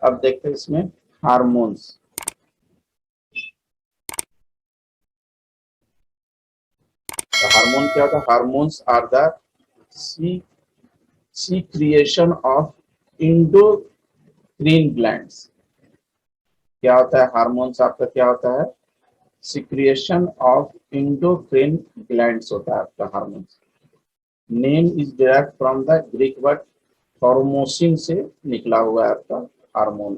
अब देखते हैं इसमें हार्मोन्स। हार्मोन क्या होता है? Hormones are the secretion of endocrine glands. क्या होता है हार्मोन्स? आपका क्या होता है? सिक्रिएशन ऑफ इंडोक्रीन ग्लैंड्स होता है आपका hormones. Name is derived from the Greek word hormaein से निकला हुआ है आपका hormone.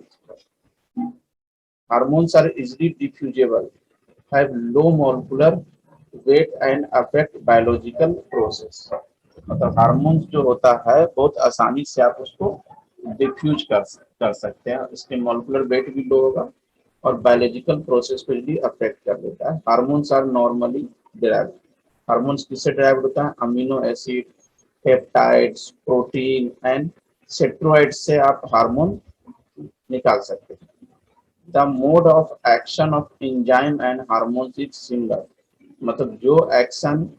Hormones are easily diffusible, have low molecular weight and affect biological process. मतलब हार्मोन्स जो होता है बहुत आसानी से आप उसको डिफ्यूज कर सकते हैं, इसके मॉलिक्यूलर वेट भी लो होगा और बायोलॉजिकल प्रोसेस को भी अफेक्ट कर देता है। Hormones are normally derived. Hormones किससे डिराइव होता है? Amino acid, peptides, protein and steroid से आप हार्मोन निकाल सकते हैं। The mode of action of enzyme and hormones is similar. मतलब जो एक्शन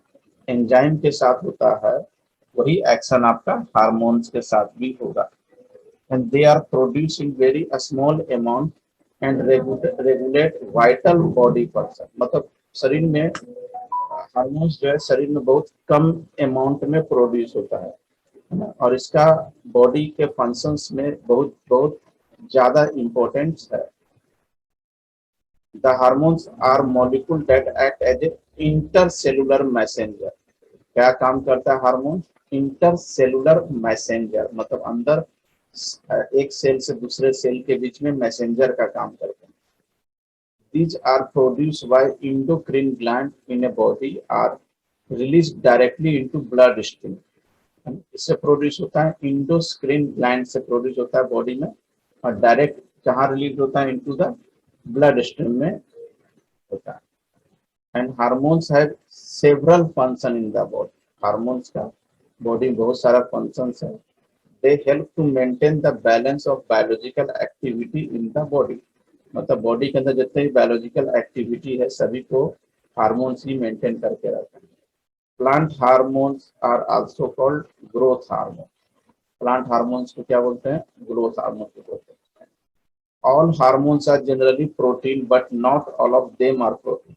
एंजाइम के साथ होता है वही एक्शन आपका हार्मोन्स के साथ भी होगा। And they are produce in very small amount and regulate vital body function. मतलब शरीर में हार्मोन्स जो है शरीर में बहुत कम अमाउंट में प्रोड्यूस होता है ना, और इसका बॉडी के फंक्शंस में बहुत बहुत ज्यादा इम्पोर्टेंस है। The hormones are molecule that act as a intercellular messenger. क्या काम करता है हार्मोन? इंटरसेलुलर मैसेंजर, मतलब अंदर एक सेल से दूसरे सेल के बीच में मैसेंजर का काम करते हैं। These are produced by endocrine gland in a body are released directly into blood stream। इससे प्रोड्यूस होता है इंडोक्राइन ग्लैंड से प्रोड्यूस होता है बॉडी में, और डायरेक्ट कहाँ रिलीज होता है? इनटू द ब्लड स्ट्रीम में होता है। And hormones have several function in the body. Hormones का बॉडी में बहुत सारा फंक्शंस है। They help to maintain the balance of biological activity in the body. मतलब बॉडी के अंदर जितने भी बायोलॉजिकल एक्टिविटी है सभी को हार्मोन्स ही मेंटेन करके रखते हैं। Plant hormones are also called growth hormone. Plant hormones को क्या बोलते हैं? ग्रोथ हार्मोन को बोलते हैं। All hormones are generally protein but not all of them are protein.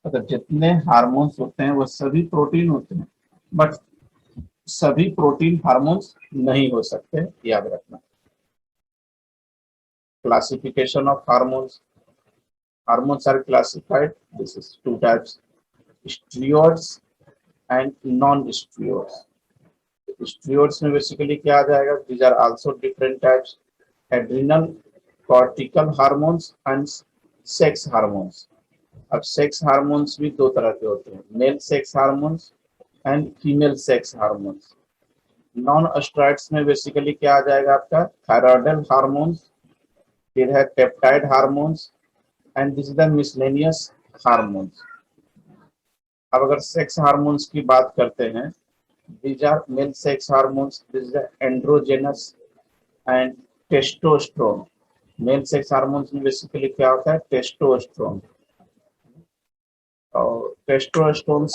मतलब जितने हार्मोन्स होते हैं वो सभी प्रोटीन होते हैं, बट सभी प्रोटीन हार्मोन्स नहीं हो सकते, याद रखना। Classification of hormones. Hormones are classified. This is two types: steroids and non-steroids. Steroids में basically क्या आ जाएगा? These are also different types: adrenal cortical hormones and sex hormones. अब सेक्स हार्मोन्स भी दो तरह के होते हैं, mail sex hormones and female sex hormones. Non steroids में बेसिकली क्या आ जाएगा आपका? थायराइडल हार्मोन्स, फिर है peptide hormones and this is the miscellaneous hormones. अब अगर सेक्स हार्मोन्स की बात करते हैं, these are male sex hormones. This is the androgenous and testosterone. Mail sex hormones में बेसिकली क्या होता है? टेस्टोस्टेरोन। और टेस्टोस्टेरोन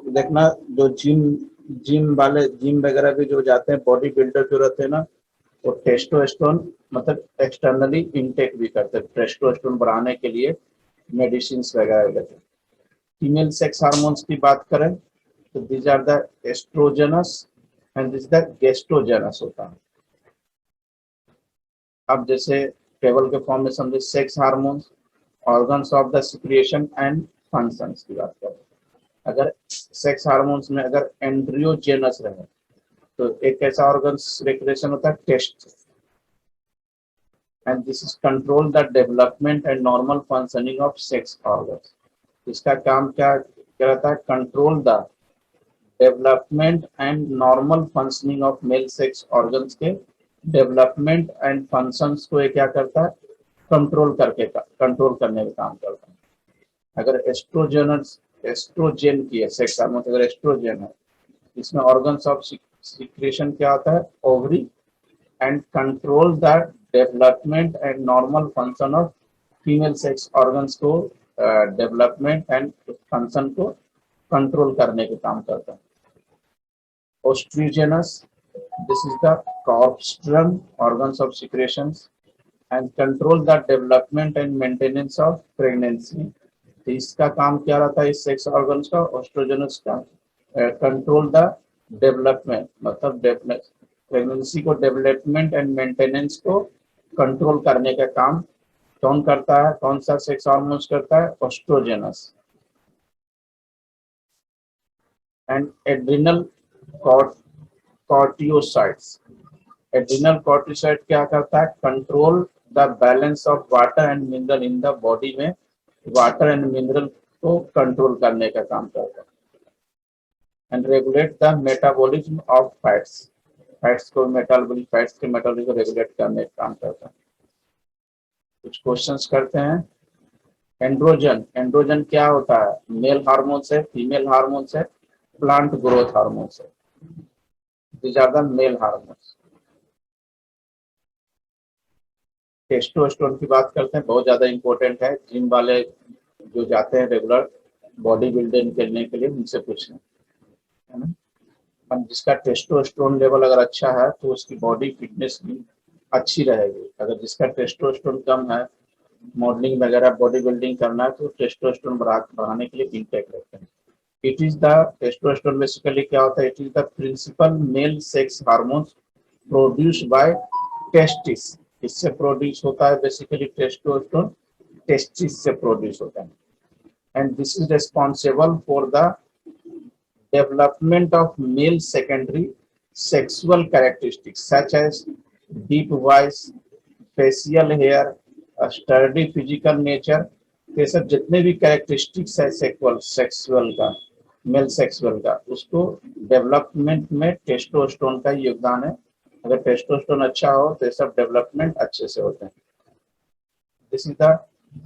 देखना, जो जिम जिम वाले जिम वगैरह भी जो जाते हैं, बॉडी बिल्डर जो रहते हैं ना, वो टेस्टोस्टेरोन मतलब एक्सटर्नली इनटेक भी करते हैं टेस्टोस्टेरोन बढ़ाने के लिए, मेडिसिन वगैरह लेते हैं। फीमेल सेक्स हार्मोन्स की बात करें तो these are the estrogens and this the gestagens होता है। अब जैसे टेबल के फॉर्म में समझे sex hormones, organs of the secretion and functions की बात करें। अगर सेक्स हार्मोन्स में अगर एंड्रियोजेनस रहे तो एक ऐसा ऑर्गन सिक्रेशन होता है test, and this is control the development and normal functioning of sex organs. इसका काम क्या रहता है? Control the development and normal functioning of male sex organs के डेवलपमेंट एंड फंक्शंस को ये क्या करता है? कंट्रोल करने का काम करता है। अगर एस्ट्रोजन की है सेक्स हार्मोन, अगर एस्ट्रोजन है, इसमें ऑर्गन्स ऑफ सिक्रेशन क्या होता है? Ovary, and control the development and normal function of female sex organs को डेवलपमेंट एंड फंक्शन को कंट्रोल करने के काम करता है। ओस्ट्रोजेनस, this is the colostrum organs of secretions, and control the development and maintenance of pregnancy. तो इसका काम क्या रहता है इस सेक्स ऑर्गन्स का, एस्ट्रोजेनस का, कंट्रोल द डेवलपमेंट, मतलब प्रेगनेंसी को डेवलपमेंट एंड मेंटेनेंस को कंट्रोल करने का काम कौन करता है, कौन सा सेक्स हार्मोन्स करता है, एस्ट्रोजेनस। एंड एड्रिनल कॉर्टियोसाइट्स, एड्रिनल कॉर्टिसोइड क्या करता है, control the balance of water and mineral in the body में वाटर एंड मिनरल को कंट्रोल करने का काम करता है। And regulate the metabolism of fats, fats को मेटाबॉलिक फैट्स के मेटाबॉलिज्म को रेगुलेट करने का काम करता है। कुछ क्वेश्चंस करते हैं। एंड्रोजन, एंड्रोजन क्या होता है, मेल हार्मोन्स है, फीमेल हार्मोन्स है, प्लांट ग्रोथ हार्मोन्स है। These are the male hormones. Testosterone की बात करते हैं, बहुत ज्यादा इंपॉर्टेंट है, जिम वाले जो जाते हैं रेगुलर बॉडी बिल्डिंग करने के लिए उनसे पूछें, है ना। अब जिसका टेस्टोस्टेरोन लेवल अगर अच्छा है तो उसकी बॉडी फिटनेस भी अच्छी रहेगी। अगर जिसका टेस्टोस्टेरोन कम है, मॉडलिंग वगैरह बॉडी बिल्डिंग करना है, तो टेस्टोस्टेरोन बढ़ाने के लिए इंटेक लेते हैं। It is the testosterone basically क्या होता है, it is the principal male sex hormones produced by testis. इससे प्रोड्यूस होता है बेसिकली टेस्टोस्टेरोन, टेस्टिस से प्रोड्यूस होता है। And this is responsible for the development of male secondary sexual characteristics such as deep voice, facial hair, a sturdy physical nature। ये सब जितने भी कैरेक्टरिस्टिक्स है सेक्सुअल का, मेल सेक्सुअल का, उसको डेवलपमेंट में टेस्टोस्टेरोन का योगदान है। अगर टेस्टोस्टेरोन अच्छा हो तो ये सब डेवलपमेंट अच्छे से होते हैं। This is the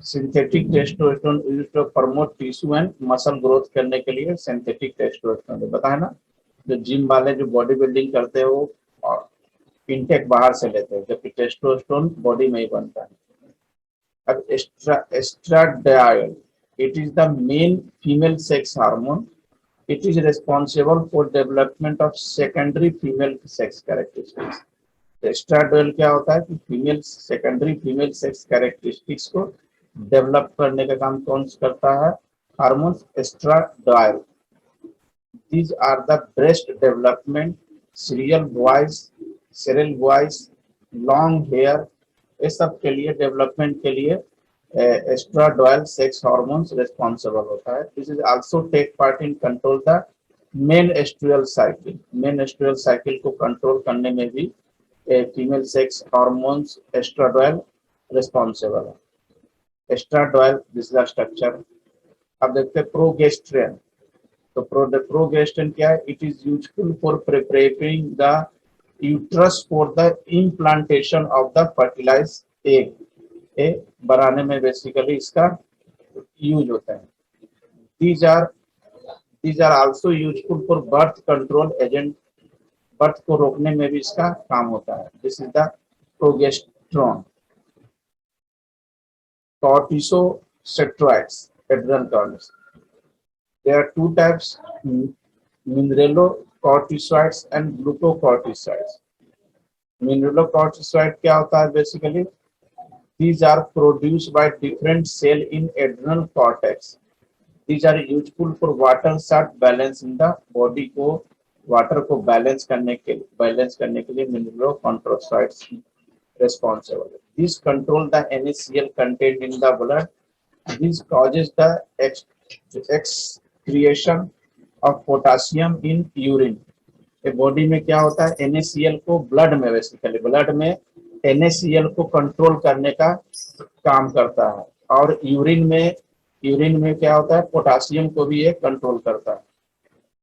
synthetic testosterone used to promote tissue and muscle growth करने के लिए सिंथेटिक टेस्टोस्टेरोन बताया ना। जो जिम वाले जो बॉडी बिल्डिंग करते हैं वो इनटेक बाहर से लेते हैं, जबकि टेस्टोस्टेरोन बॉडी में ही बनता है। अब estradiol, it is the main female sex hormone. It is responsible for development of secondary female sex characteristics. Estradiol क्या होता है कि female secondary female sex characteristics को डेवलप करने का काम कौन करता है, hormones estradiol. These are the breast development, serial voice, long hair, ये सब के लिए डेवलपमेंट के लिए एस्ट्राडायल सेक्स हार्मोन्स रिस्पॉन्सिबल होता है। This is also take part in control the menstrual cycle. Menstrual cycle को कंट्रोल करने में भी female sex hormones estradiol responsible है। Estradiol this is the structure. अब देखते हैं प्रोगेस्टेरोन। तो प्रोगेस्टेरोन क्या है, it is useful for preparing the uterus for the implantation of the fertilize egg बनाने में बेसिकली इसका यूज होता है। These are also useful for birth control agent, birth को रोकने में भी इसका काम होता है। This is the progesterone. corticosteroids, adrenal glands. There are two types, mineralocorticoids and glucocorticoids. Mineralocorticoid क्या होता है basically, these are produced by different cell in adrenal cortex. These are useful for water salt balance in the body को water को balance करने के लिए mineralocorticoids responsible. These control the NaCl content in the blood. This causes the excretion of potassium in urine. Body में क्या होता है, NaCl को ब्लड में बेसिकली ब्लड में NaCl को कंट्रोल करने का काम करता है, और यूरिन में क्या होता है, पोटासियम को भी ये कंट्रोल करता है।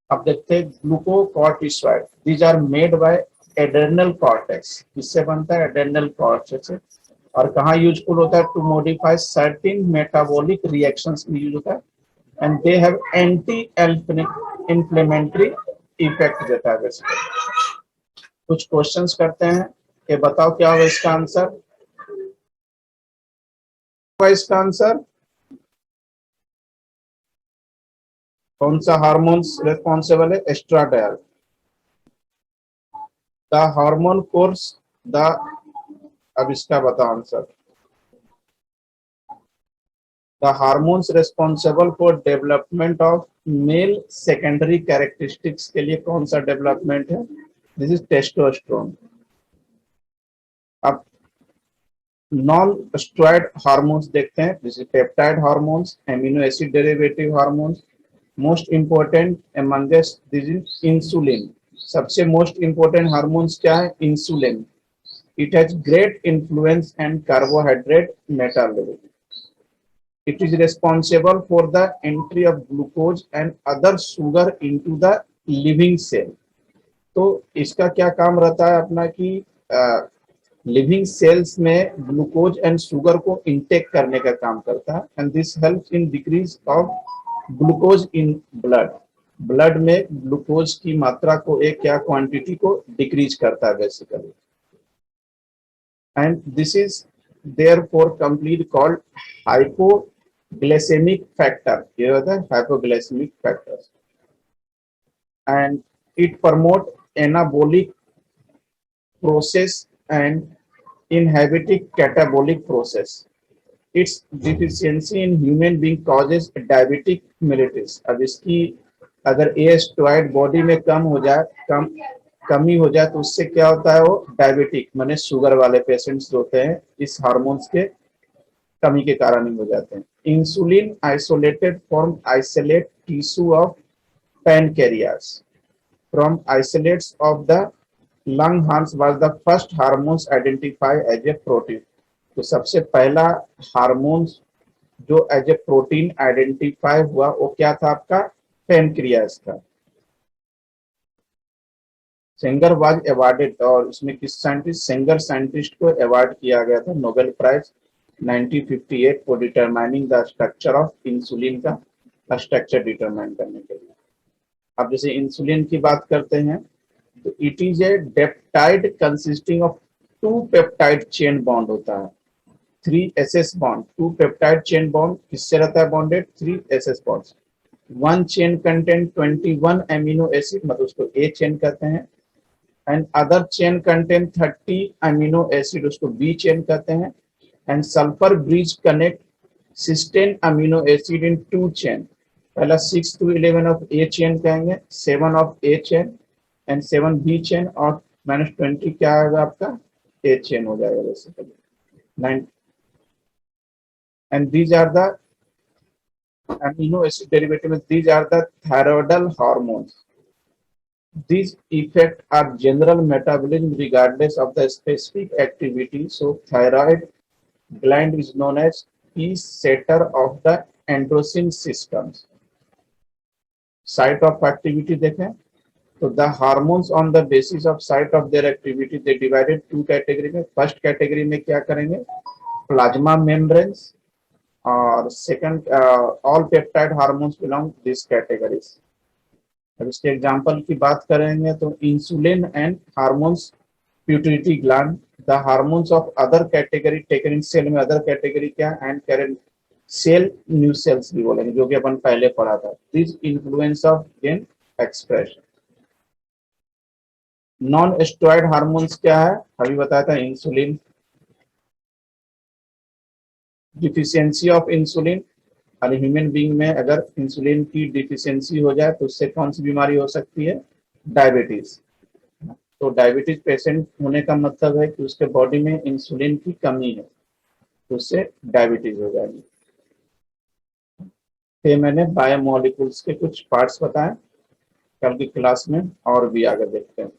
अब देखते हैं glucocorticoid. These are made by adrenal cortex. किससे बनता है, एड्रेनल कॉर्टेक्स से। और कहाँ यूजफुल होता है, to modify certain metabolic reactions में यूज होता है। And they have anti inflammatory effect देता है बेसिकली। कुछ क्वेश्चंस करते हैं कि बताओ क्या होगा इसका आंसर। इसका आंसर कौन सा हार्मोन्स रिस्पॉन्सिबल है, एस्ट्राडायल। द हार्मोन कोर्स द अब इसका बताओ answer. The hormones responsible for development of male secondary characteristics के लिए कौन सा डेवलपमेंट है? This is testosterone. अब नॉन स्टेरॉयड हार्मोन्स देखते हैं, जैसे peptide hormones, amino acid derivative hormones. Most important amongst this is insulin. सबसे मोस्ट इंपोर्टेंट हार्मोन्स क्या है? Insulin. It has great influence and carbohydrate metabolism. It is responsible for the entry of glucose and other sugar into the living cell. तो इसका क्या काम रहता है अपना कि लिविंग सेल्स में ग्लूकोज एंड शुगर को इंटेक करने का काम करता है, and this helps in decrease of glucose in blood. Blood में ग्लूकोज की मात्रा को, एक क्या क्वांटिटी को डिक्रीज करता है basically, and this is therefore complete called hypoglycemic factor. Here are the hypoglycemic factors, and it promote anabolic process and inhibiting catabolic process. Its deficiency in human being causes diabetic mellitus. अब इसकी अगर asteroid body में कमी हो जाए तो उससे क्या होता है? वो डायबिटिक माने शुगर वाले पेशेंट्स होते हैं, इस हार्मोन्स के कमी के कारण ही हो जाते हैं। Insulin isolated from isolate tissue of pancreas from isolates of the Langerhans was the first hormones identify as a protein. तो सबसे पहला हार्मोन्स जो एज ए प्रोटीन आइडेंटिफाई हुआ वो क्या था? आपका पैनक्रियास था। सेंगर वाज अवार्डेड, और इसमें किस साइंटिस्ट? सेंगर साइंटिस्ट को अवार्ड किया गया था Nobel prize 1958 for determining the structure of insulin का स्ट्रक्चर डिटरमाइन करने के लिए। अब जैसे इंसुलिन की बात करते हैं तो it is a peptide consisting of 2 peptide chain bond होता है, 3 SS bond. 2 peptide chain bond किससे रहता है bonded? 3 SS bonds. 1 chain content 21 amino acid, मतलब उसको ए चेन कहते हैं, and other chain contain 30 amino acid, उसको B chain कहते हैं, and sulfur bridge connect 16 amino acid in 2 chain। पहला 6 to 11 of A chain कहेंगे, 7 of A chain and 7 B chain, और -20 क्या आएगा आपका? A chain हो जाएगा basically 9। and these are the amino acid derivatives, these are the thyroidal hormones. These effects are general metabolism regardless of the specific activity. So thyroid gland is known as peace setter of the androgen systems. Site of activity देखें तो the hormones on the basis of site of their activity they divided 2 category में। First category में क्या करेंगे? Plasma membranes, और second all peptide hormones belong these categories। अब इसके example की बात करेंगे तो insulin and hormones pituitary gland, the hormones of other category taken in cell में, अदर कैटेगरी क्या? And current cell new cells भी बोलेंगे, जो कि अपन पहले पढ़ा था। This influence of gene expression. Non steroid hormones क्या है? अभी बताया था इंसुलिन। डिफिशियंसी ऑफ इंसुलिन, और ह्यूमन बीइंग में अगर इंसुलिन की डिफिशियंसी हो जाए तो उससे कौन सी बीमारी हो सकती है? डायबिटीज। तो डायबिटीज पेशेंट होने का मतलब है कि उसके बॉडी में इंसुलिन की कमी है, तो उससे डायबिटीज हो जाएगी। फिर मैंने बायोमोलिक्यूल्स के कुछ पार्ट्स बताए, कल की क्लास में और भी आगे देखते हैं।